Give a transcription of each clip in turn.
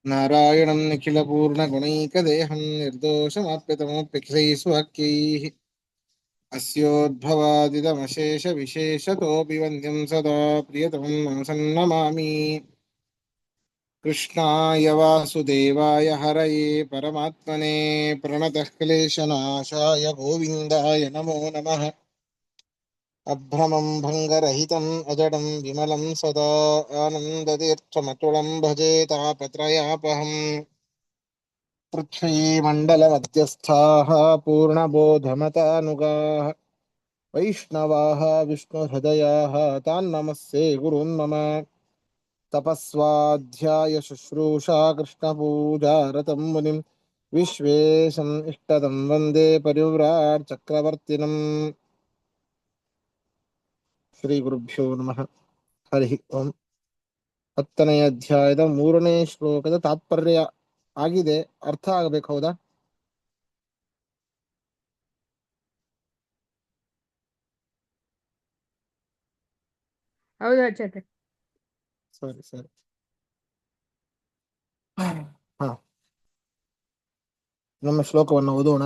नारायणं निखिलपूर्णगुणैकदेहं निर्दोषमाप्यतमोऽप्यखिलैस्वाक्यैः अस्योद्भवादिदमशेषविशेषतोऽपि वन्द्यं सदा प्रियतमं मनसन्नमामि। कृष्णाय वासुदेवाय हरये परमात्मने प्रणतः क्लेशनाशाय गोविन्दाय नमो नमः। अभ्रमं भङ्गरहितम् अजडं विमलं सदा आनन्दतीर्थमतुलं भजे तापत्रयापहम्। पृथ्वीमण्डलमध्यस्थाः पूर्णबोधमतानुगाः वैष्णवाः विष्णुहृदयाः तान्नमस्ये गुरून् मम। तपस्वाध्यायशुश्रूषा कृष्णपूजारतं मुनिं विश्वेशम् इष्टदं वन्दे परिव्राट् चक्रवर्तिनम्। ಶ್ರೀಗುರುಭ್ಯೋ ನಮಃ. ಹರಿ ಓಂ. 10ನೇ ಅಧ್ಯಾಯದ 3ನೇ ಶ್ಲೋಕದ ತಾತ್ಪರ್ಯ ಆಗಿದೆ, ಅರ್ಥ ಆಗಬೇಕು. ಹೌದಾ? ಹೌದು ಆಚಾರ್ಯ. ಸರಿ ಸರಿ. ಹಾ, ನಮ್ಮ ಶ್ಲೋಕವನ್ನು ಓದೋಣ.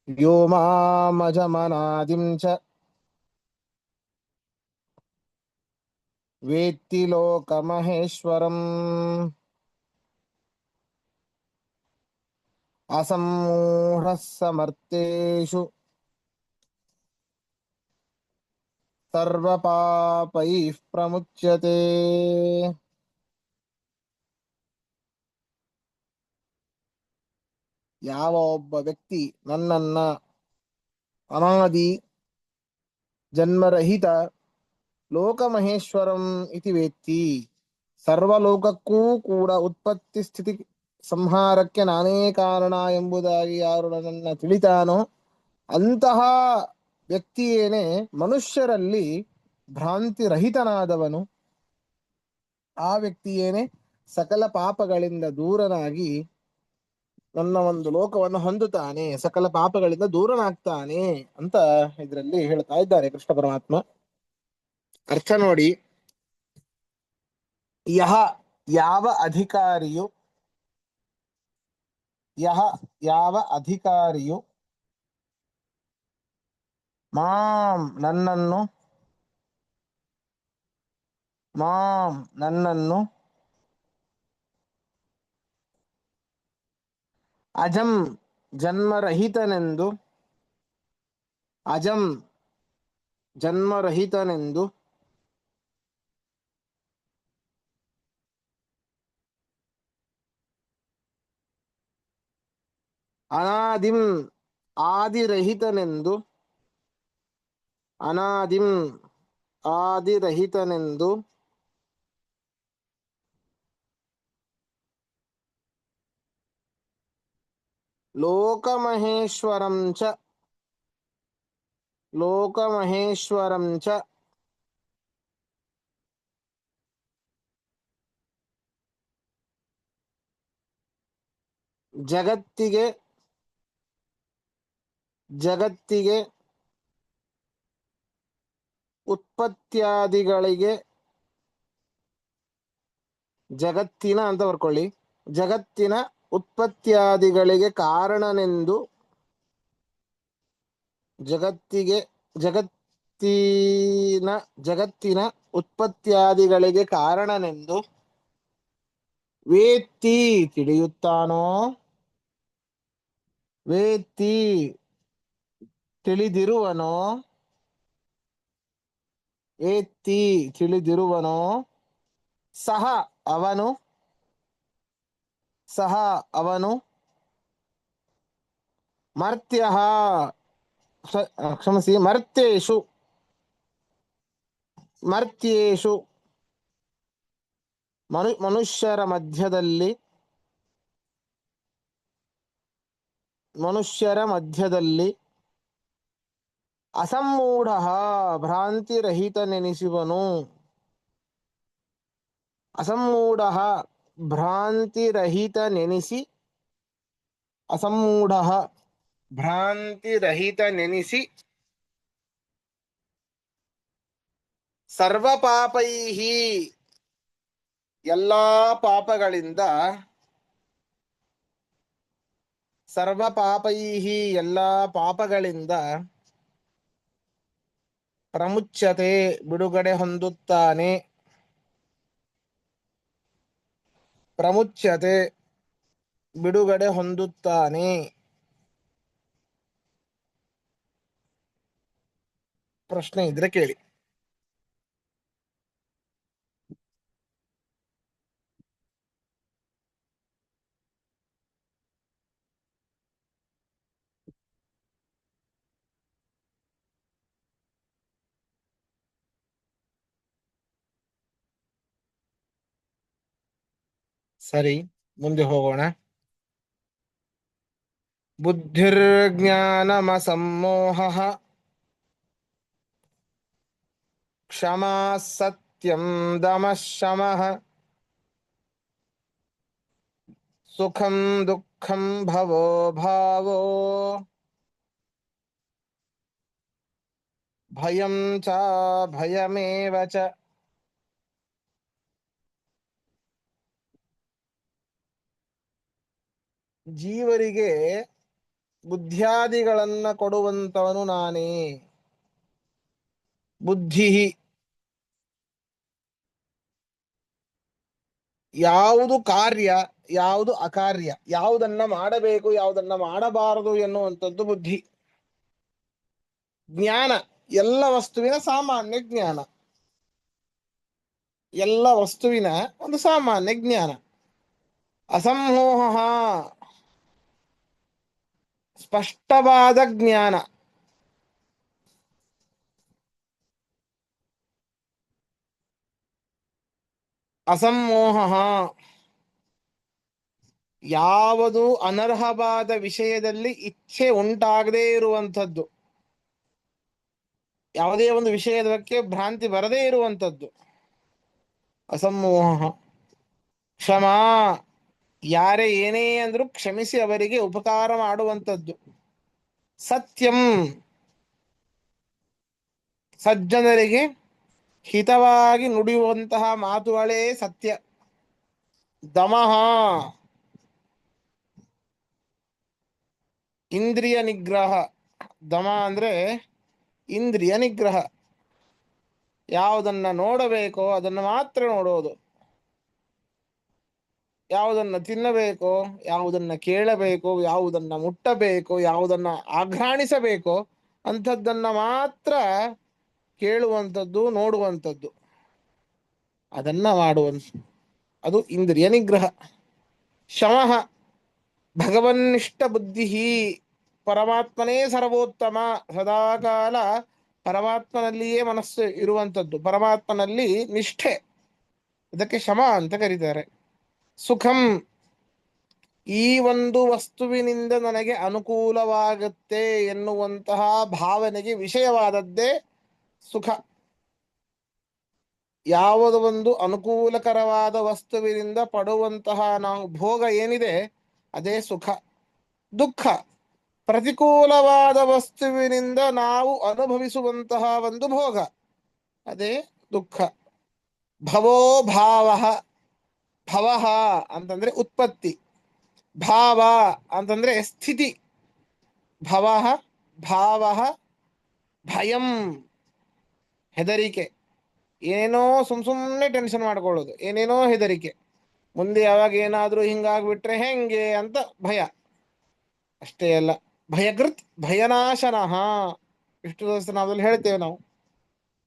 ಯೋ ಮಾಮಜಮನಾದಿಂ ಚ ವೇತ್ತಿ ಲೋಕಮಹೇಶ್ವರಂ ಅಸಮ್ಮೂಢಃ ಸಮರ್ಥೇಷು ಸರ್ವಪಾಪೈಃ ಪ್ರಮುಚ್ಯತೆ. ಯಾವ ಒಬ್ಬ ವ್ಯಕ್ತಿ ನನ್ನನ್ನ ಅನಾದಿ ಜನ್ಮರಹಿತ ಲೋಕಮಹೇಶ್ವರಂ ಇತಿ ವೇತ್ತಿ, ಸರ್ವಲೋಕಕ್ಕೂ ಕೂಡ ಉತ್ಪತ್ತಿ ಸ್ಥಿತಿ ಸಂಹಾರಕ್ಕೆ ನಾನೇ ಕಾರಣ ಎಂಬುದಾಗಿ ಯಾರು ನನ್ನನ್ನು ತಿಳಿತಾನೋ ಅಂತಹ ವ್ಯಕ್ತಿಯೇನೆ ಮನುಷ್ಯರಲ್ಲಿ ಭ್ರಾಂತಿ ರಹಿತನಾದವನು. ಆ ವ್ಯಕ್ತಿಯೇನೆ ಸಕಲ ಪಾಪಗಳಿಂದ ದೂರನಾಗಿ ನನ್ನ ಒಂದು ಲೋಕವನ್ನು ಹೊಂದುತ್ತಾನೆ, ಸಕಲ ಪಾಪಗಳಿಂದ ದೂರನಾಗ್ತಾನೆ ಅಂತ ಇದರಲ್ಲಿ ಹೇಳ್ತಾ ಇದ್ದಾರೆ ಕೃಷ್ಣ ಪರಮಾತ್ಮ. ಅರ್ಥ ನೋಡಿ. ಯಹ ಯಾವ ಅಧಿಕಾರಿಯು, ಯಹ ಯಾವ ಅಧಿಕಾರಿಯು ಮಾಂ ನನ್ನನ್ನು, ಮಾಂ ನನ್ನನ್ನು ಅಜಂ ಜನ್ಮರಹಿತನೆಂದು, ಅಜಂ ಜನ್ಮರಹಿತನೆಂದು ಅನಾದಿಂ ಆದಿರಹಿತನೆಂದು, ಅನಾದಿಂ ಆದಿರಹಿತನೆಂದು ಲೋಕಮಹೇಶ್ವರಂ ಚ, ಲೋಕಮಹೇಶ್ವರಂ ಚ ಜಗತ್ತಿಗೆ, ಜಗತ್ತಿಗೆ ಉತ್ಪತ್ತಿಯಾದಿಗಳಿಗೆ, ಜಗತ್ತಿನ ಅಂತ ಬರ್ಕೊಳ್ಳಿ, ಜಗತ್ತಿನ ಉತ್ಪತ್ತಿಯಾದಿಗಳಿಗೆ ಕಾರಣನೆಂದು, ಜಗತ್ತಿಗೆ ಜಗತ್ತಿನ ಉತ್ಪತ್ತಿಯಾದಿಗಳಿಗೆ ಕಾರಣನೆಂದು ವೇತ್ತಿ ತಿಳಿಯುತ್ತಾನೋ, ವೇತ್ತಿ ತಿಳಿದಿರುವನೋ, ವೇತ್ತಿ ತಿಳಿದಿರುವನೋ, ಸಹ ಅವನು, ಸಹ ಅವನು ಮರ್ತ್ಯಃ, ಕ್ಷಮಿಸಿ, ಮರ್ತ್ಯೇಷು, ಮರ್ತ್ಯೇಷು ಮನುಷ್ಯರ ಮಧ್ಯದಲ್ಲಿ, ಮನುಷ್ಯರ ಮಧ್ಯದಲ್ಲಿ ಅಸಮ್ಮೂಢ ಭ್ರಾಂತಿರಹಿತನೆನಿಸುವನು, ಅಸಮ್ಮೂಢ ಭ್ರಾಂತಿರಹಿತನೆನಿಸಿ, ಅಸಮ್ಮೂಢ ಭ್ರಾಂತಿರಹಿತನೆನಿಸಿ ಸರ್ವಪಾಪೈಹಿ ಎಲ್ಲಾ ಪಾಪಗಳಿಂದ ಸರ್ವ ಪಾಪೈಹಿ ಎಲ್ಲ ಪಾಪಗಳಿಂದ ಪ್ರಮುಚ್ಯತೆ ಬಿಡುಗಡೆ ಹೊಂದುತ್ತಾನೆ. ಪ್ರಮುಚ್ಯತೆ ಬಿಡುಗಡೆ ಹೊಂದುತ್ತಾನೆ. ಪ್ರಶ್ನೆ ಇದ್ರೆ ಕೇಳಿ. ಸರಿ, ಮುಂದೆ ಹೋಗೋಣ. ಬುದ್ಧಿರ್ಜ್ಞಾನಮಸಮ್ಮೋಹಃ ಕ್ಷಮಾ ಸತ್ಯಂ ದಮಃ ಶಮಃ ಸುಖಂ ದುಃಖಂ ಭವೋ ಭಾವೋ ಭಯಂ ಚ ಭಯಮೇವ ಚ. ಜೀವರಿಗೆ ಬುದ್ಧಿಯಾದಿಗಳನ್ನ ಕೊಡುವಂತವನು ನಾನೇ. ಬುದ್ಧಿ ಯಾವುದು ಕಾರ್ಯ, ಯಾವುದು ಅಕಾರ್ಯ, ಯಾವುದನ್ನ ಮಾಡಬೇಕು, ಯಾವುದನ್ನ ಮಾಡಬಾರದು ಎನ್ನುವಂಥದ್ದು ಬುದ್ಧಿ. ಜ್ಞಾನ ಎಲ್ಲ ವಸ್ತುವಿನ ಸಾಮಾನ್ಯ ಜ್ಞಾನ. ಎಲ್ಲ ವಸ್ತುವಿನ ಒಂದು ಸಾಮಾನ್ಯ ಜ್ಞಾನ. ಅಸಮ್ಮೋಹ ಸ್ಪಷ್ಟವಾದ ಜ್ಞಾನ. ಅಸಮ್ಮೋಹ ಯಾವುದು ಅನರ್ಹವಾದ ವಿಷಯದಲ್ಲಿ ಇಚ್ಛೆ ಉಂಟಾಗದೇ ಇರುವಂಥದ್ದು, ಯಾವುದೇ ಒಂದು ವಿಷಯದ ಬಗ್ಗೆ ಭ್ರಾಂತಿ ಬರದೇ ಇರುವಂಥದ್ದು ಅಸಮ್ಮೋಹ. ಕ್ಷಮಾ ಯಾರೇ ಏನೇ ಅಂದ್ರೂ ಕ್ಷಮಿಸಿ ಅವರಿಗೆ ಉಪಕಾರ ಮಾಡುವಂಥದ್ದು. ಸತ್ಯಂ ಸಜ್ಜನರಿಗೆ ಹಿತವಾಗಿ ನುಡಿಯುವಂತಹ ಮಾತುಗಳೇ ಸತ್ಯ. ದಮಃ ಇಂದ್ರಿಯ ನಿಗ್ರಹ. ದಮ ಅಂದ್ರೆ ಇಂದ್ರಿಯ ನಿಗ್ರಹ. ಯಾವುದನ್ನ ನೋಡಬೇಕೋ ಅದನ್ನು ಮಾತ್ರ ನೋಡೋದು, ಯಾವುದನ್ನ ತಿನ್ನಬೇಕೋ, ಯಾವುದನ್ನ ಕೇಳಬೇಕು, ಯಾವುದನ್ನ ಮುಟ್ಟಬೇಕು, ಯಾವುದನ್ನ ಆಘ್ರಾಣಿಸಬೇಕೋ ಅಂಥದ್ದನ್ನ ಮಾತ್ರ ಕೇಳುವಂಥದ್ದು, ನೋಡುವಂಥದ್ದು, ಅದನ್ನ ಮಾಡುವಂಥ, ಅದು ಇಂದ್ರಿಯ ನಿಗ್ರಹ. ಶಮಃ ಭಗವನ್ನಿಷ್ಠ ಬುದ್ಧಿ. ಪರಮಾತ್ಮನೇ ಸರ್ವೋತ್ತಮ. ಸದಾಕಾಲ ಪರಮಾತ್ಮನಲ್ಲಿಯೇ ಮನಸ್ಸು ಇರುವಂಥದ್ದು, ಪರಮಾತ್ಮನಲ್ಲಿ ನಿಷ್ಠೆ, ಇದಕ್ಕೆ ಶಮ ಅಂತ ಕರೀತಾರೆ. ಸುಖಂ ಈ ಒಂದು ವಸ್ತುವಿನಿಂದ ನನಗೆ ಅನುಕೂಲವಾಗುತ್ತೆ ಎನ್ನುವಂತಹ ಭಾವನೆಗೆ ವಿಷಯವಾದದ್ದೇ ಸುಖ. ಯಾವುದೋ ಒಂದು ಅನುಕೂಲಕರವಾದ ವಸ್ತುವಿನಿಂದ ಪಡುವಂತಹ ನಾವು ಭೋಗ ಏನಿದೆ ಅದೇ ಸುಖ. ದುಃಖ ಪ್ರತಿಕೂಲವಾದ ವಸ್ತುವಿನಿಂದ ನಾವು ಅನುಭವಿಸುವಂತಹ ಒಂದು ಭೋಗ, ಅದೇ ದುಃಖ. ಭವೋ ಭಾವ. ಭವ ಅಂತಂದ್ರೆ ಉತ್ಪತ್ತಿ, ಭಾವ ಅಂತಂದ್ರೆ ಸ್ಥಿತಿ. ಭವ ಭಾವ ಭಯಂ ಹೆದರಿಕೆ. ಏನೇನೋ ಸುಮ್ಮನೆ ಟೆನ್ಷನ್ ಮಾಡ್ಕೊಳ್ಳೋದು, ಏನೇನೋ ಹೆದರಿಕೆ, ಮುಂದೆ ಯಾವಾಗ ಏನಾದರೂ ಹಿಂಗಾಗ್ಬಿಟ್ರೆ ಹೆಂಗೆ ಅಂತ ಭಯ. ಅಷ್ಟೇ ಅಲ್ಲ, ಭಯಕೃತ್ ಭಯನಾಶನಃ. ಇಷ್ಟು ದಿವಸ ನಾವಲ್ಲಿ ಹೇಳ್ತೇವೆ ನಾವು,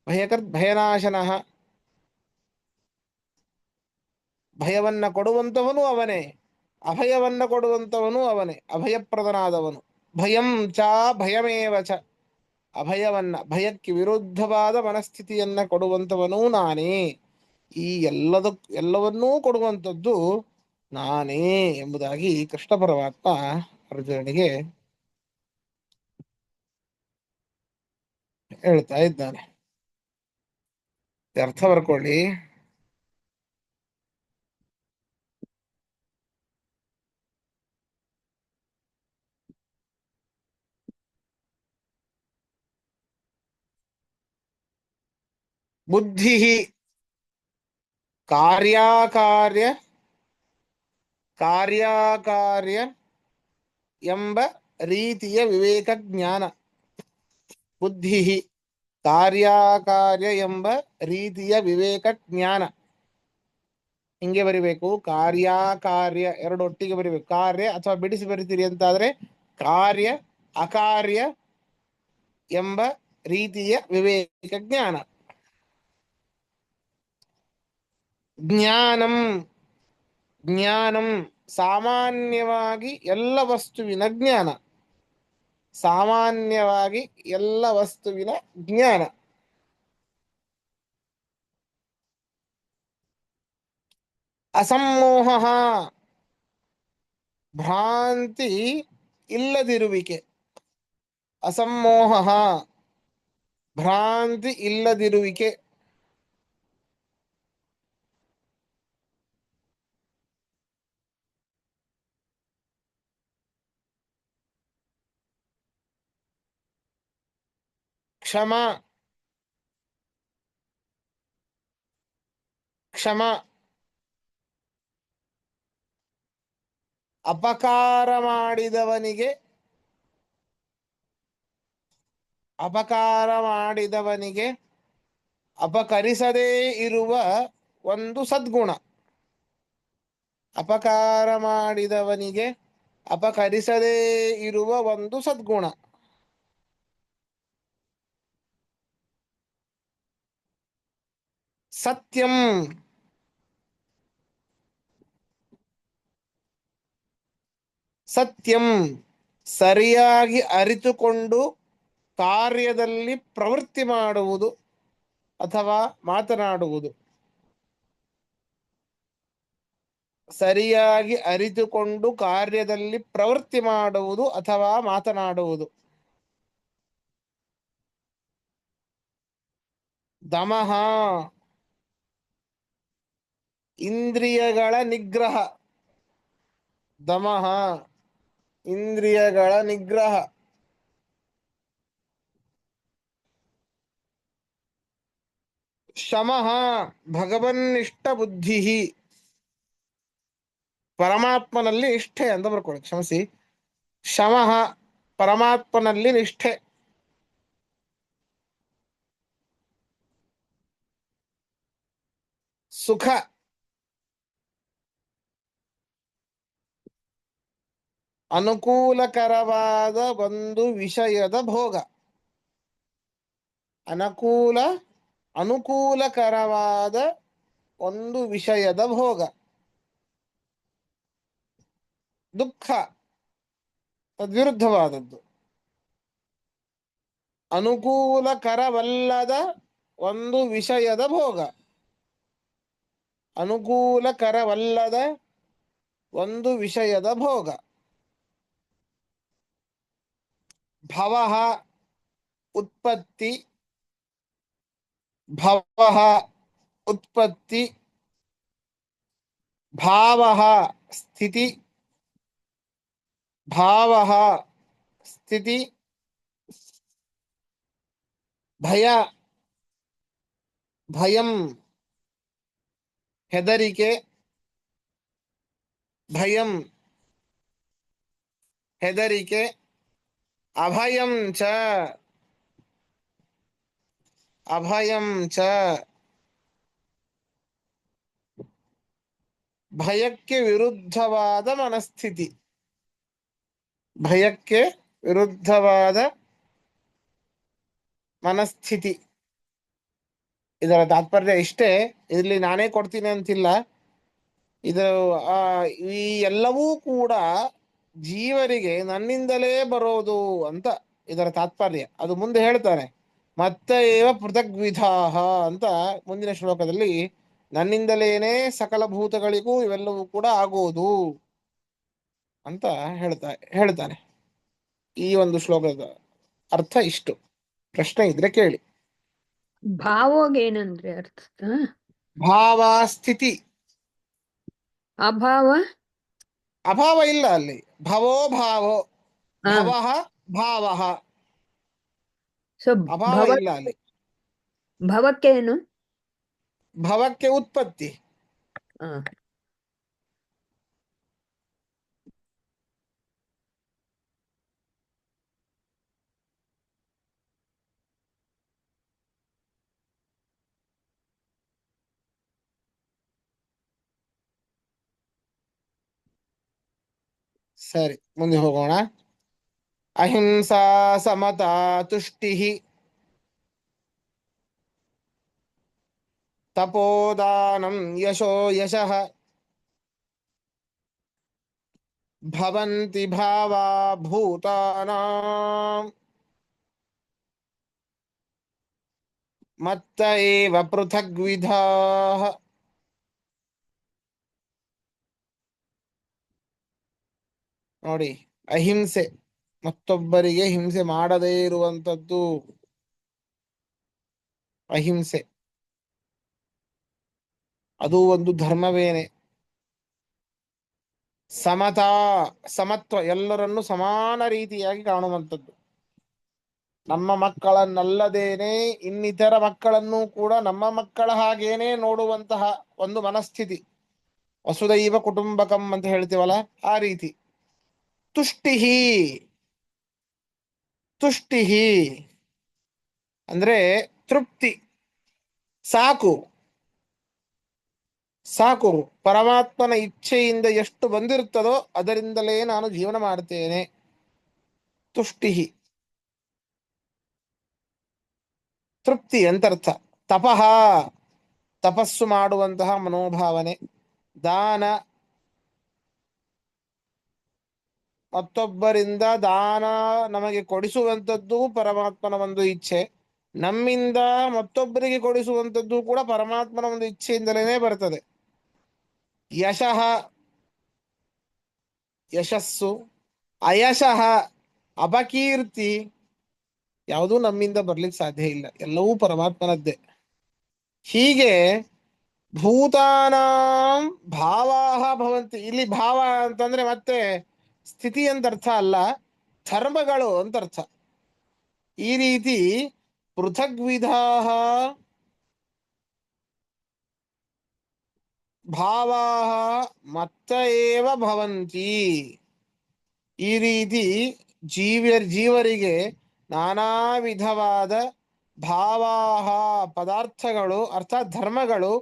ಭಯಕೃತ್ ಭಯನಾಶನಃ. ಭಯವನ್ನ ಕೊಡುವಂಥವನು ಅವನೇ, ಅಭಯವನ್ನ ಕೊಡುವಂಥವನು ಅವನೇ, ಅಭಯಪ್ರದನಾದವನು. ಭಯಂ ಚ ಭಯಮೇವ ಚ. ಅಭಯವನ್ನ, ಭಯಕ್ಕೆ ವಿರುದ್ಧವಾದ ಮನಸ್ಥಿತಿಯನ್ನ ಕೊಡುವಂಥವನು ನಾನೇ. ಈ ಎಲ್ಲವನ್ನೂ ಕೊಡುವಂಥದ್ದು ನಾನೇ ಎಂಬುದಾಗಿ ಕೃಷ್ಣ ಪರಮಾತ್ಮ ಅರ್ಜುನನಿಗೆ ಹೇಳ್ತಾ ಇದ್ದಾನೆ. ಅರ್ಥ ಬರ್ಕೊಳ್ಳಿ. ಬುದ್ಧಿ ಕಾರ್ಯಾಕಾರ್ಯ ಕಾರ್ಯಾಕಾರ್ಯ ಎಂಬ ರೀತಿಯ ವಿವೇಕ ಜ್ಞಾನ. ಬುದ್ಧಿ ಕಾರ್ಯಕಾರ್ಯ ಎಂಬ ರೀತಿಯ ವಿವೇಕ ಜ್ಞಾನ. ಹಿಂಗೆ ಬರಿಬೇಕು, ಕಾರ್ಯಕಾರ್ಯ ಎರಡು ಒಟ್ಟಿಗೆ ಬರಿಬೇಕು. ಕಾರ್ಯ ಅಥವಾ ಬಿಡಿಸಿ ಬರಿತೀರಿ ಅಂತಾದ್ರೆ ಕಾರ್ಯ ಅಕಾರ್ಯ ಎಂಬ ರೀತಿಯ ವಿವೇಕ ಜ್ಞಾನ. ಜ್ಞಾನಂ ಜ್ಞಾನಂ ಸಾಮಾನ್ಯವಾಗಿ ಎಲ್ಲ ವಸ್ತುವಿನ ಜ್ಞಾನ. ಸಾಮಾನ್ಯವಾಗಿ ಎಲ್ಲ ವಸ್ತುವಿನ ಜ್ಞಾನ. ಅಸಮ್ಮೋಹ ಭ್ರಾಂತಿ ಇಲ್ಲದಿರುವಿಕೆ. ಅಸಮ್ಮೋಹ ಭ್ರಾಂತಿ ಇಲ್ಲದಿರುವಿಕೆ. ಕ್ಷಮ ಕ್ಷಮ ಅಪಕಾರ ಮಾಡಿದವನಿಗೆ ಅಪಕರಿಸದೇ ಇರುವ ಒಂದು ಸದ್ಗುಣ. ಅಪಕಾರ ಮಾಡಿದವನಿಗೆ ಅಪಕರಿಸದೇ ಇರುವ ಒಂದು ಸದ್ಗುಣ. ಸತ್ಯಂ ಸತ್ಯಂ ಸರಿಯಾಗಿ ಅರಿತುಕೊಂಡು ಕಾರ್ಯದಲ್ಲಿ ಪ್ರವೃತ್ತಿ ಮಾಡುವುದು ಅಥವಾ ಮಾತನಾಡುವುದು. ಸರಿಯಾಗಿ ಅರಿತುಕೊಂಡು ಕಾರ್ಯದಲ್ಲಿ ಪ್ರವೃತ್ತಿ ಮಾಡುವುದು ಅಥವಾ ಮಾತನಾಡುವುದು. ದಮಃ ಇಂದ್ರಿಯಗಳ ನಿಗ್ರಹ. ದಮಃ ಇಂದ್ರಿಯಗಳ ನಿಗ್ರಹ. ಶಮಃ ಭಗವನ್ನಿಷ್ಠ ಬುದ್ಧಿ. ಪರಮಾತ್ಮನಲ್ಲಿ ನಿಷ್ಠೆ ಅಂತ ಬರ್ಕೊಳ್ಳಿ, ಕ್ಷಮಿಸಿ. ಶಮಃ ಪರಮಾತ್ಮನಲ್ಲಿ ನಿಷ್ಠೆ. ಸುಖ ಅನುಕೂಲಕರವಾದ ಒಂದು ವಿಷಯದ ಭೋಗ. ಅನುಕೂಲಕರವಾದ ಒಂದು ವಿಷಯದ ಭೋಗ. ದುಃಖ ತದ್ವಿರುದ್ಧವಾದದ್ದು. ಅನುಕೂಲಕರವಲ್ಲದ ಒಂದು ವಿಷಯದ ಭೋಗ. ಅನುಕೂಲಕರವಲ್ಲದ ಒಂದು ವಿಷಯದ ಭೋಗ. ಭವಃ ಉತ್ಪತ್ತಿ. ಭವಃ ಉತ್ಪತ್ತಿ. ಭಾವಃ ಸ್ಥಿತಿ. ಭಾವಃ ಸ್ಥಿತಿ. ಭಯ ಭಯಂ ಹೆದರಿಕೆ. ಭಯಂ ಹೆದರಿಕೆ. ಅಭಯಂ ಚ ಅಭಯಂ ಚ ಭಯಕ್ಕೆ ವಿರುದ್ಧವಾದ ಮನಸ್ಥಿತಿ. ಭಯಕ್ಕೆ ವಿರುದ್ಧವಾದ ಮನಸ್ಥಿತಿ. ಇದರ ತಾತ್ಪರ್ಯ ಇಷ್ಟೇ, ಇಲ್ಲಿ ನಾನೇ ಕೊಡ್ತೀನಿ ಅಂತಿಲ್ಲ. ಇದು ಈ ಎಲ್ಲವೂ ಕೂಡ ಜೀವರಿಗೆ ನನ್ನಿಂದಲೇ ಬರೋದು ಅಂತ ಇದರ ತಾತ್ಪರ್ಯ. ಅದು ಮುಂದೆ ಹೇಳ್ತಾನೆ, ಮತ್ತೆ ಏವ ಪೃಥಗ್ವಿಧಾಹ ಅಂತ ಮುಂದಿನ ಶ್ಲೋಕದಲ್ಲಿ ನನ್ನಿಂದಲೇನೆ ಸಕಲ ಭೂತಗಳಿಗೂ ಇವೆಲ್ಲವೂ ಕೂಡ ಆಗೋದು ಅಂತ ಹೇಳ್ತಾನೆ. ಈ ಒಂದು ಶ್ಲೋಕದ ಅರ್ಥ ಇಷ್ಟು. ಪ್ರಶ್ನೆ ಇದ್ರೆ ಕೇಳಿ. ಭಾವೋಗೇನಂದ್ರೆ ಅರ್ಥ? ಭಾವ ಸ್ಥಿತಿ. ಅಭಾವ ಅಭಾವ ಇಲ್ಲ ಅಲ್ಲಿ. ಭವೋ ಭಾವೋ. ಭವಃ ಭಾವಃ. ಅಭಾವ ಇಲ್ಲ ಅಲ್ಲಿ. ಭವಕ್ಕೇನು? ಭವಕ್ಕೆ ಉತ್ಪತ್ತಿ. ಸರಿ, ಮುಂದೆ ಹೋಗೋಣ. ಅಹಿಂಸಾ ಸಮತಾ ತುಷ್ಟಿ ತಪೋದಾನಂ ಯಶೋ ಯಶಃ ಭವಂತಿ ಭಾವಾ ಭೂತಾನಾಂ ಮತ್ತ ಏವ ಪೃಥಗ್ವಿಧಾಃ. ನೋಡಿ, ಅಹಿಂಸೆ, ಮತ್ತೊಬ್ಬರಿಗೆ ಹಿಂಸೆ ಮಾಡದೇ ಇರುವಂಥದ್ದು ಅಹಿಂಸೆ. ಅದು ಒಂದು ಧರ್ಮವೇನೆ. ಸಮತಾ, ಸಮತ್ವ, ಎಲ್ಲರನ್ನು ಸಮಾನ ರೀತಿಯಾಗಿ ಕಾಣುವಂಥದ್ದು. ನಮ್ಮ ಮಕ್ಕಳನ್ನಲ್ಲದೇನೆ ಇನ್ನಿತರ ಮಕ್ಕಳನ್ನು ಕೂಡ ನಮ್ಮ ಮಕ್ಕಳ ಹಾಗೇನೆ ನೋಡುವಂತಹ ಒಂದು ಮನಸ್ಥಿತಿ. ವಸುದೈವ ಕುಟುಂಬಕಂ ಅಂತ ಹೇಳ್ತೀವಲ್ಲ, ಆ ರೀತಿ. ತುಷ್ಟಿಹಿ, ತುಷ್ಟಿಹಿ ಅಂದ್ರೆ ತೃಪ್ತಿ, ಸಾಕು, ಸಾಕು. ಪರಮಾತ್ಮನ ಇಚ್ಛೆಯಿಂದ ಎಷ್ಟು ಬಂದಿರುತ್ತದೋ ಅದರಿಂದಲೇ ನಾನು ಜೀವನ ಮಾಡ್ತೇನೆ. ತುಷ್ಟಿಹಿ, ತೃಪ್ತಿ ಅಂತರ್ಥ. ತಪಃ, ತಪಸ್ಸು ಮಾಡುವಂತಹ ಮನೋಭಾವನೆ. ದಾನ, ಮತ್ತೊಬ್ಬರಿಂದ ದಾನ ನಮಗೆ ಕೊಡಿಸುವಂಥದ್ದು ಪರಮಾತ್ಮನ ಒಂದು ಇಚ್ಛೆ. ನಮ್ಮಿಂದ ಮತ್ತೊಬ್ಬರಿಗೆ ಕೊಡಿಸುವಂಥದ್ದು ಕೂಡ ಪರಮಾತ್ಮನ ಒಂದು ಇಚ್ಛೆಯಿಂದಲೇ ಬರ್ತದೆ. ಯಶಃ, ಯಶಸ್ಸು. ಅಯಶಃ, ಅಪಕೀರ್ತಿ. ಯಾವುದೂ ನಮ್ಮಿಂದ ಬರ್ಲಿಕ್ಕೆ ಸಾಧ್ಯ ಇಲ್ಲ, ಎಲ್ಲವೂ ಪರಮಾತ್ಮನದ್ದೇ. ಹೀಗೆ ಭೂತಾನಾಂ ಭಾವಾಹ ಭವಂತಿ. ಇಲ್ಲಿ ಭಾವ ಅಂತಂದ್ರೆ ಮತ್ತೆ ಸ್ಥಿತಿ ಅಂತ ಅರ್ಥ ಅಲ್ಲ, ಧರ್ಮಗಳು ಅಂತ ಅರ್ಥ. ಈ ರೀತಿ ಪೃಥಗ್ವಿಧಾಃ ಭಾವಾಹ ಮತ್ತ ಏವ ಭವಂತಿ. ಈ ರೀತಿ ಜೀವರಿಗೆ ನಾನಾ ವಿಧವಾದ ಭಾವಾಹ ಪದಾರ್ಥಗಳು ಅರ್ಥಾತ್ ಧರ್ಮಗಳು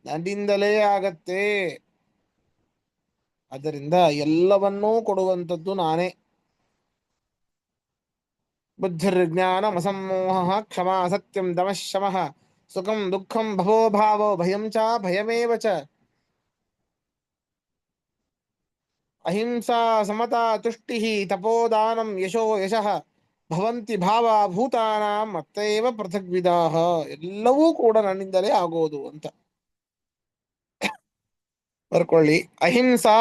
ನನ್ನಿಂದಲೇ ಆಗತ್ತೆ. ಅದರಿಂದ ಎಲ್ಲವನ್ನೂ ಕೊಡುವಂಥದ್ದು ನಾನೇ. ಬುದ್ಧಿರ್ಜ್ಞಾನಮಸಮ್ಮೋಹ ಕ್ಷಮಾ ಸತ್ಯಂ ದಮಃ ಶಮಃ ಸುಖಂ ದುಃಖಂ ಭವೋ ಭಾವೋ ಭಯಂ ಚ ಭಯಮೇವ ಚ. ಅಹಿಂಸಾ ಸಮತಾ ತುಷ್ಟಿಃ ತಪೋದಾನಂ ಯಶೋ ಯಶಃ ಭವಂತಿ ಭಾವ ಭೂತಾನಾಂ ಮತ್ತೇವ ಪೃಥಗ್ವಿಧಾಃ. ಎಲ್ಲವೂ ಕೂಡ ನನ್ನಿಂದಲೇ ಆಗೋದು ಅಂತ ಬರ್ಕೊಳ್ಳಿ. ಅಹಿಂಸಾ,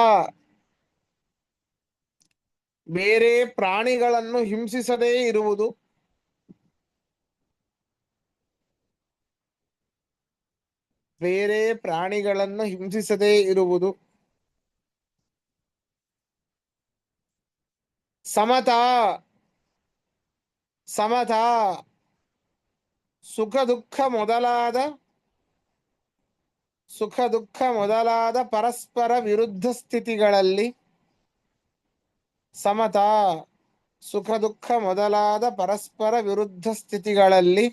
ಬೇರೆ ಪ್ರಾಣಿಗಳನ್ನು ಹಿಂಸಿಸದೇ ಇರುವುದು. ಬೇರೆ ಪ್ರಾಣಿಗಳನ್ನು ಹಿಂಸಿಸದೇ ಇರುವುದು. ಸಮತಾ, ಸಮತಾ ಸುಖ ದುಃಖ ಮೊದಲಾದ, ಸುಖ ದುಃಖ ಮೊದಲಾದ ಪರಸ್ಪರ ವಿರುದ್ಧ ಸ್ಥಿತಿಗಳಲ್ಲಿ. ಸಮತಾ, ಸುಖ ದುಃಖ ಮೊದಲಾದ ಪರಸ್ಪರ ವಿರುದ್ಧ ಸ್ಥಿತಿಗಳಲ್ಲಿ.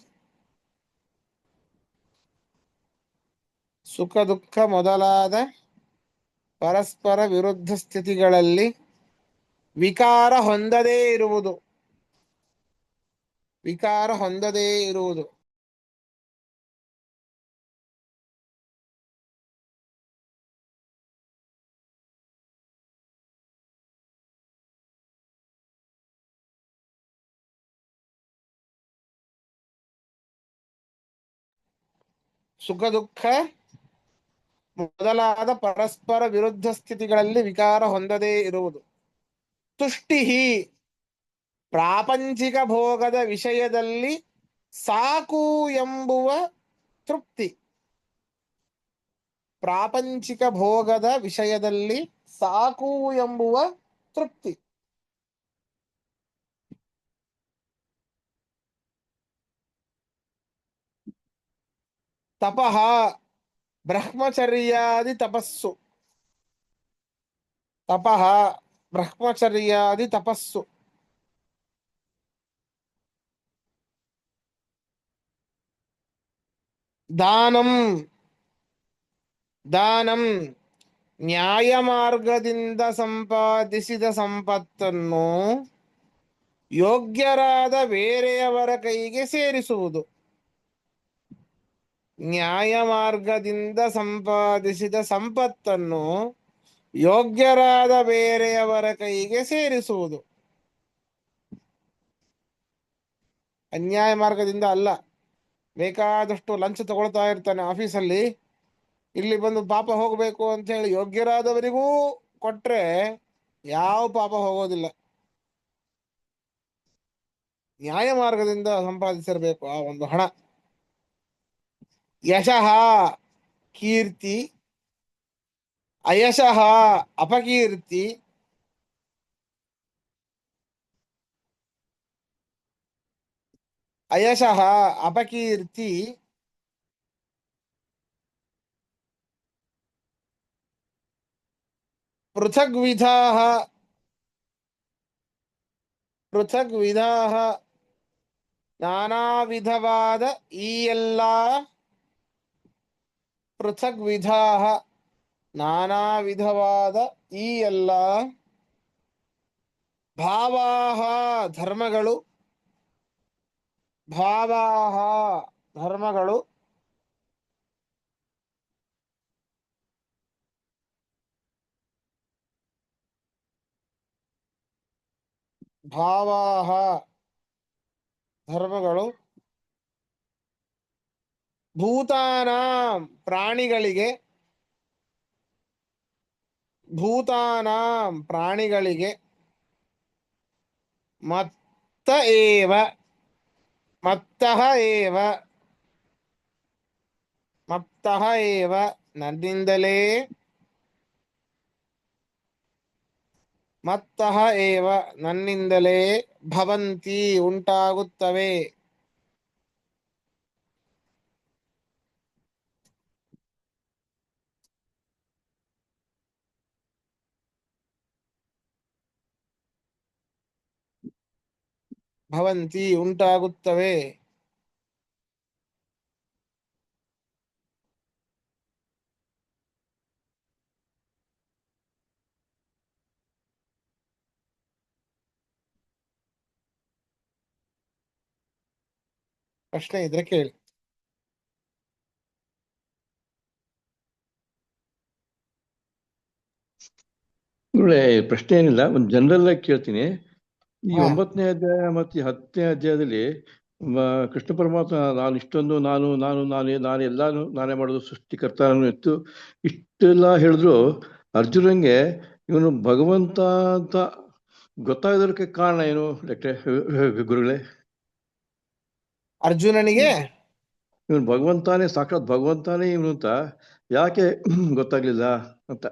ಸುಖ ದುಃಖ ಮೊದಲಾದ ಪರಸ್ಪರ ವಿರುದ್ಧ ಸ್ಥಿತಿಗಳಲ್ಲಿ ವಿಕಾರ ಹೊಂದದೇ ಇರುವುದು. ವಿಕಾರ ಹೊಂದದೇ ಇರುವುದು. ಸುಖ ದುಃಖ ಮೊದಲಾದ ಪರಸ್ಪರ ವಿರುದ್ಧ ಸ್ಥಿತಿಗಳಲ್ಲಿ ವಿಕಾರ ಹೊಂದದೇ ಇರುವುದು. ತುಷ್ಟಿಹಿ, ಪ್ರಾಪಂಚಿಕ ಭೋಗದ ವಿಷಯದಲ್ಲಿ ಸಾಕು ಎಂಬುವ ತೃಪ್ತಿ. ಪ್ರಾಪಂಚಿಕ ಭೋಗದ ವಿಷಯದಲ್ಲಿ ಸಾಕು ಎಂಬುವ ತೃಪ್ತಿ. ತಪಃ, ಬ್ರಹ್ಮಚರ್ಯಾದಿ ತಪಸ್ಸು. ತಪಃ, ಬ್ರಹ್ಮಚರ್ಯಾದಿ ತಪಸ್ಸು. ದಾನಂ, ದಾನಂ ನ್ಯಾಯ ಮಾರ್ಗದಿಂದ ಸಂಪಾದಿಸಿದ ಸಂಪತ್ತನ್ನು ಯೋಗ್ಯರಾದ ಬೇರೆಯವರ ಕೈಗೆ ಸೇರಿಸುವುದು. ನ್ಯಾಯ ಮಾರ್ಗದಿಂದ ಸಂಪಾದಿಸಿದ ಸಂಪತ್ತನ್ನು ಯೋಗ್ಯರಾದ ಬೇರೆಯವರ ಕೈಗೆ ಸೇರಿಸುವುದು. ಅನ್ಯಾಯ ಮಾರ್ಗದಿಂದ ಅಲ್ಲ. ಬೇಕಾದಷ್ಟು ಲಂಚ ತಗೊಳ್ತಾ ಇರ್ತಾನೆ ಆಫೀಸಲ್ಲಿ, ಇಲ್ಲಿ ಬಂದು ಪಾಪ ಹೋಗಬೇಕು ಅಂತ ಹೇಳಿ ಯೋಗ್ಯರಾದವರಿಗೂ ಕೊಟ್ರೆ ಯಾವ ಪಾಪ ಹೋಗೋದಿಲ್ಲ. ನ್ಯಾಯ ಮಾರ್ಗದಿಂದ ಸಂಪಾದಿಸಿರ್ಬೇಕು ಆ ಒಂದು ಹಣ. ಯಶಃ ಕೀರ್ತಿ, ಅಯಶಃ ಅಪಕೀರ್ತಿ, ಅಯಶಃ ಅಪಕೀರ್ತಿ, ಪೃಥಗ್ವಿಧಾಃ ಪೃಥಗ್ವಿಧಾಃ ನಾನಾ ವಿಧವಾದ ಈ ಎಲ್ಲ ಪೃಥಗ್ವಿಧಾಃ ನಾನಾ ವಿಧವಾದ ಈ ಎಲ್ಲ ಭಾವಾಃ ಧರ್ಮಗಳು, ಭಾವಾಃ ಧರ್ಮಗಳು, ಭಾವಾಃ ಧರ್ಮಗಳು ಭೂತಾನಾಂ ಪ್ರಾಣಿಗಳಿಗೆ, ಭೂತಾನಾಂ ಪ್ರಾಣಿಗಳಿಗೆ ಮತ್ತ ಏವ ಮತ್ತಃ ಏವ ಮತ್ತಃ ಏವ ನನ್ನಿಂದಲೇ, ಮತ್ತಃ ಏವ ನನ್ನಿಂದಲೇ ಭವಂತಿ ಉಂಟಾಗುತ್ತವೆ. ಭವಂತಿ ಉಂಟಾಗುತ್ತವೆ. ಪ್ರಶ್ನೆ ಇದ್ರೆ ಕೇಳಿ. ಪ್ರಶ್ನೆ ಏನಿಲ್ಲ, ಒಂದು ಜನರಲ್ ಆಗಿ ಕೇಳ್ತೀನಿ. ಈ ಹಾ. 9ನೇ ಅಧ್ಯಾಯ ಮತ್ತು 10ನೇ ಅಧ್ಯಾಯದಲ್ಲಿ ಕೃಷ್ಣ ಪರಮಾತ್ಮ ನಾನು ಇಷ್ಟೊಂದು ನಾನು ನಾನು ನಾನೇ ನಾನು ಎಲ್ಲಾನು ನಾನೇ ಮಾಡೋದು ಸೃಷ್ಟಿಕರ್ತಾನು ಇತ್ತು ಇಷ್ಟೆಲ್ಲ ಹೇಳಿದ್ರು ಅರ್ಜುನಂಗೆ ಇವನು ಭಗವಂತ ಅಂತ ಗೊತ್ತಾಗೋದಕ್ಕೆ ಕಾರಣ ಏನು ಗುರುಗಳೇ? ಅರ್ಜುನನಿಗೆ ಇವನು ಭಗವಂತಾನೇ, ಸಾಕ್ಷಾತ್ ಭಗವಂತಾನೇ ಇವನು ಅಂತ ಯಾಕೆ ಗೊತ್ತಾಗ್ಲಿಲ್ಲ ಅಂತ.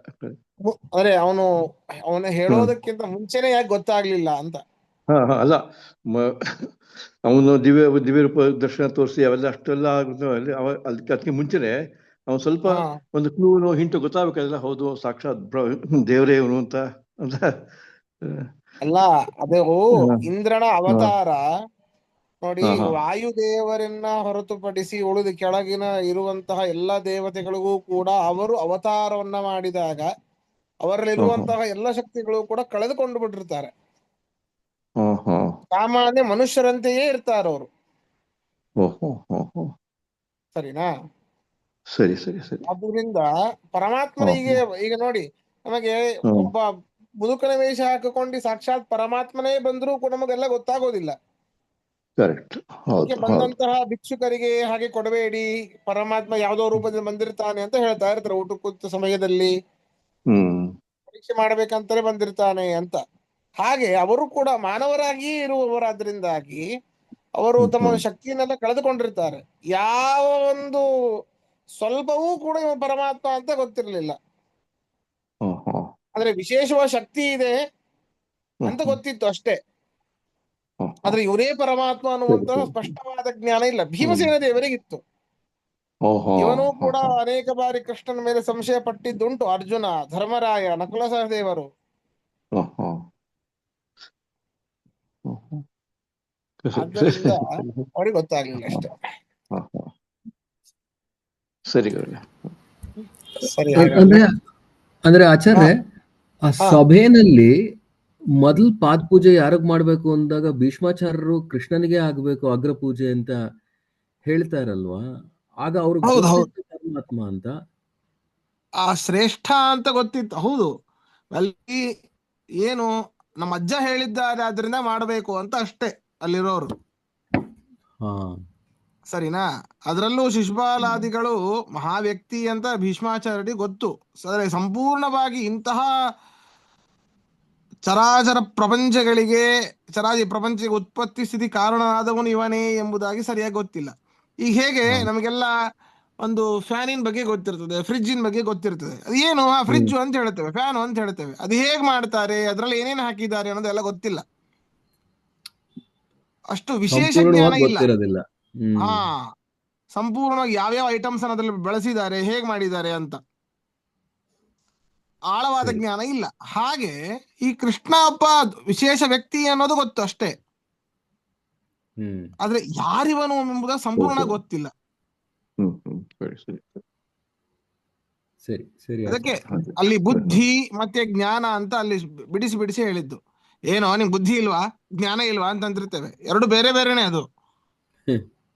ಅಂದ್ರೆ ಅವನು ಹೇಳೋದಕ್ಕಿಂತ ಮುಂಚೆನೆ ಯಾಕೆ ಗೊತ್ತಾಗ್ಲಿಲ್ಲ ಅಂತ. ಅಲ್ಲ, ಅವನು ದಿವ್ಯ ರೂಪ ದರ್ಶನ ತೋರಿಸಿ ಅವೆಲ್ಲ ಅಷ್ಟೆಲ್ಲ ಅದಕ್ಕೆ ಮುಂಚೆನೆ ಅವನು ಸ್ವಲ್ಪ ಒಂದು ಕ್ಲೂ ಹಿಂಟು ಗೊತ್ತಾಗಬೇಕಲ್ಲ. ಹೌದು, ಸಾಕ್ಷಾತ್ ದೇವರೇ ಇವನು ಅಂತ. ಅಲ್ಲ, ಅದು ಇಂದ್ರನ ಅವತಾರ ನೋಡಿ. ವಾಯುದೇವರನ್ನ ಹೊರತುಪಡಿಸಿ ಉಳಿದು ಕೆಳಗಿನ ಇರುವಂತಹ ಎಲ್ಲ ದೇವತೆಗಳಿಗೂ ಕೂಡ ಅವರು ಅವತಾರವನ್ನ ಮಾಡಿದಾಗ ಅವರಲ್ಲಿರುವಂತಹ ಎಲ್ಲ ಶಕ್ತಿಗಳು ಕೂಡ ಕಳೆದುಕೊಂಡು ಬಿಟ್ಟಿರ್ತಾರೆ. ಸಾಮಾನ್ಯ ಮನುಷ್ಯರಂತೆಯೇ ಇರ್ತಾರೆ ಅವರು. ಸರಿನಾ? ಸರಿ ಸರಿ ಸರಿ. ಅದರಿಂದ ಪರಮಾತ್ಮನಿಗೆ ಈಗ ನೋಡಿ, ನಮಗೆ ಒಬ್ಬ ಮುದುಕನ ವೇಷ ಹಾಕಿಕೊಂಡು ಸಾಕ್ಷಾತ್ ಪರಮಾತ್ಮನೇ ಬಂದರೂ ಕೂಡ ನಮಗೆಲ್ಲ ಗೊತ್ತಾಗೋದಿಲ್ಲ. ಬಂದಂತಹ ಭಿಕ್ಷುಕರಿಗೆ ಹಾಗೆ ಕೊಡಬೇಡಿ, ಪರಮಾತ್ಮ ಯಾವ್ದೋ ರೂಪದಲ್ಲಿ ಬಂದಿರ್ತಾನೆ ಅಂತ ಹೇಳ್ತಾ ಇರ್ತಾರೆ. ಊಟ ಕೂತ ಸಮಯದಲ್ಲಿ ಪರೀಕ್ಷೆ ಮಾಡ್ಬೇಕಂತಾನೆ ಬಂದಿರ್ತಾನೆ ಅಂತ. ಹಾಗೆ ಅವರು ಕೂಡ ಮಾನವರಾಗಿಯೇ ಇರುವವರಾದ್ರಿಂದಾಗಿ ಅವರು ತಮ್ಮ ಶಕ್ತಿಯನ್ನೆಲ್ಲ ಕಳೆದುಕೊಂಡಿರ್ತಾರೆ. ಯಾವ ಒಂದು ಸ್ವಲ್ಪವೂ ಕೂಡ ಇವ ಪರಮಾತ್ಮ ಅಂತ ಗೊತ್ತಿರಲಿಲ್ಲ. ಆದ್ರೆ ವಿಶೇಷವಾದ ಶಕ್ತಿ ಇದೆ ಅಂತ ಗೊತ್ತಿತ್ತು ಅಷ್ಟೇ. ಆದ್ರೆ ಇವರೇ ಪರಮಾತ್ಮ ಅನ್ನುವಂತಹ ಸ್ಪಷ್ಟವಾದ ಜ್ಞಾನ ಇಲ್ಲ. ಭೀಮಸೇನ ದೇವರಿಗಿತ್ತು. ಇವನು ಕೂಡ ಅನೇಕ ಬಾರಿ ಕೃಷ್ಣನ ಮೇಲೆ ಸಂಶಯ ಪಟ್ಟಿದ್ದುಂಟು. ಅರ್ಜುನ, ಧರ್ಮರಾಯ, ನಕುಲ ಸಹದೇವರು. ಆದ್ದರಿಂದ ಅವ್ರಿಗೆ ಗೊತ್ತಾಗ್ಲಿಲ್ಲ ಅಷ್ಟೇ. ಸರಿ ಅಂದ್ರೆ ಅಂದ್ರೆ ಆಚಾರ್ಯ ಆ ಹಾ. ಸಭೆಯಲ್ಲಿ ಮೊದಲ್ ಪಾದ ಪೂಜೆ ಯಾರಿಗ್ ಮಾಡ್ಬೇಕು ಅಂದಾಗ ಭೀಷ್ಮಾಚಾರ್ಯರು ಕೃಷ್ಣನಿಗೆ ಆಗ್ಬೇಕು ಅಗ್ರ ಪೂಜೆ ಅಂತ ಹೇಳ್ತಾರಲ್ವಾ, ಆಗ ಅವ್ರಿಗೆ ಹೌದು, ಹೌದು. ಗೊತ್ತಿತ್ತು ಪರಮಾತ್ಮ ಅಂತ. ಆ ಶ್ರೇಷ್ಠ ಅಂತ ಗೊತ್ತಿತ್ತು, ಹೌದು. ಅಲ್ಲಿ ಏನು ನಮ್ಮ ಅಜ್ಜ ಹೇಳಿದ್ದಾರೆ ಆದ್ರಿಂದ ಮಾಡಬೇಕು ಅಂತ ಅಷ್ಟೇ ಅಲ್ಲಿರೋರು, ಹಾ ಸರಿನಾ. ಅದರಲ್ಲೂ ಶಿಶುಪಾಲಾದಿಗಳು ಮಹಾವ್ಯಕ್ತಿ ಅಂತ ಭೀಷ್ಮಾಚಾರ್ಯರಿಗೆ ಗೊತ್ತು. ಸರಿ, ಸಂಪೂರ್ಣವಾಗಿ ಇಂತಹ ಚರಾಚರ ಪ್ರಪಂಚಗಳಿಗೆ ಪ್ರಪಂಚಕ್ಕೆ ಉತ್ಪತ್ತಿ ಸ್ಥಿತಿ ಕಾರಣನಾದವನು ಇವನೇ ಎಂಬುದಾಗಿ ಸರಿಯಾಗಿ ಗೊತ್ತಿಲ್ಲ. ಈಗ ಹೇಗೆ ನಮಗೆಲ್ಲ ಒಂದು ಫ್ಯಾನಿನ ಬಗ್ಗೆ ಗೊತ್ತಿರ್ತದೆ, ಫ್ರಿಡ್ಜಿನ ಬಗ್ಗೆ ಗೊತ್ತಿರ್ತದೆ. ಅದು ಏನು ಆ ಫ್ರಿಡ್ಜ್ ಅಂತ ಹೇಳ್ತೇವೆ, ಫ್ಯಾನು ಅಂತ ಹೇಳ್ತೇವೆ. ಅದು ಹೇಗೆ ಮಾಡ್ತಾರೆ, ಅದ್ರಲ್ಲಿ ಏನೇನು ಹಾಕಿದ್ದಾರೆ ಅನ್ನೋದೆಲ್ಲ ಗೊತ್ತಿಲ್ಲ, ಅಷ್ಟು ವಿಶೇಷ ಜ್ಞಾನ ಸಂಪೂರ್ಣವಾಗಿ ಇಲ್ಲ. ಗೊತ್ತಿರೋದಿಲ್ಲ. ಹಾ, ಸಂಪೂರ್ಣವಾಗಿ ಯಾವ್ಯಾವ ಐಟಮ್ಸ್ ಅದ್ರಲ್ಲಿ ಬಳಸಿದ್ದಾರೆ, ಹೇಗ್ ಮಾಡಿದ್ದಾರೆ ಅಂತ ಆಳವಾದ ಸರಿ. ಜ್ಞಾನ ಇಲ್ಲ. ಹಾಗೆ ಈ ಕೃಷ್ಣ ಒಬ್ಬ ವಿಶೇಷ ವ್ಯಕ್ತಿ ಅನ್ನೋದು ಗೊತ್ತು ಅಷ್ಟೇ, ಆದ್ರೆ ಯಾರಿವನು ಎಂಬುದ ಸಂಪೂರ್ಣ ಗೊತ್ತಿಲ್ಲ. ಸರಿ ಸರಿ ಅದಕ್ಕೆ ಅಲ್ಲಿ ಬುದ್ಧಿ ಮತ್ತೆ ಜ್ಞಾನ ಅಂತ ಅಲ್ಲಿ ಬಿಡಿಸಿ ಬಿಡಿಸಿ ಹೇಳಿದ್ದು. ಏನೋ ನಿಂಗೆ ಬುದ್ಧಿ ಇಲ್ವಾ, ಜ್ಞಾನ ಇಲ್ವಾ ಅಂತ ಅಂತಿರ್ತೇವೆ, ಎರಡು ಬೇರೆ ಬೇರೆನೆ. ಅದು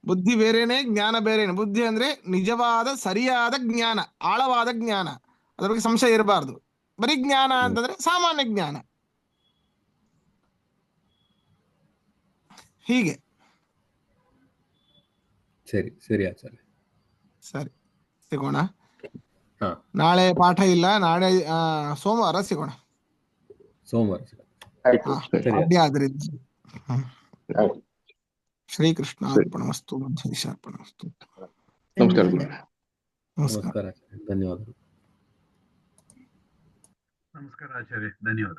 ಬುದ್ಧಿ ಬೇರೆನೆ, ಜ್ಞಾನ ಬೇರೆನೆ. ಬುದ್ಧಿ ಅಂದ್ರೆ ನಿಜವಾದ ಸರಿಯಾದ ಜ್ಞಾನ, ಆಳವಾದ ಜ್ಞಾನ, ಅದ್ರ ಬಗ್ಗೆ ಸಂಶಯ ಇರಬಾರ್ದು. ಬರೀ ಜ್ಞಾನ ಅಂತಂದ್ರೆ ಸಾಮಾನ್ಯ ಜ್ಞಾನ. ಹೀಗೆ. ಸರಿ ಸರಿ ಆಚಾರ್ಯ. ಸರಿ, ಸಿಗೋಣ. ಹಾ, ನಾಳೆ ಪಾಠ ಇಲ್ಲ, ನಾಳೆ ಸೋಮವಾರ ಸಿಗೋಣ. ಸೋಮವಾರ. ಅಡ್ಡಿ ಆದ್ರಿಂದ. ಶ್ರೀಕೃಷ್ಣ ಅರ್ಪಣಮಸ್ತು, ಮಧ್ವೇಶಾರ್ಪಣಮಸ್ತು. ನಮಸ್ಕಾರ. ನಮಸ್ಕಾರ ಆಚಾರ್ಯ, ಧನ್ಯವಾದಗಳು. ನಮಸ್ಕಾರ ಆಚಾರ್ಯ, ಧನ್ಯವಾದ.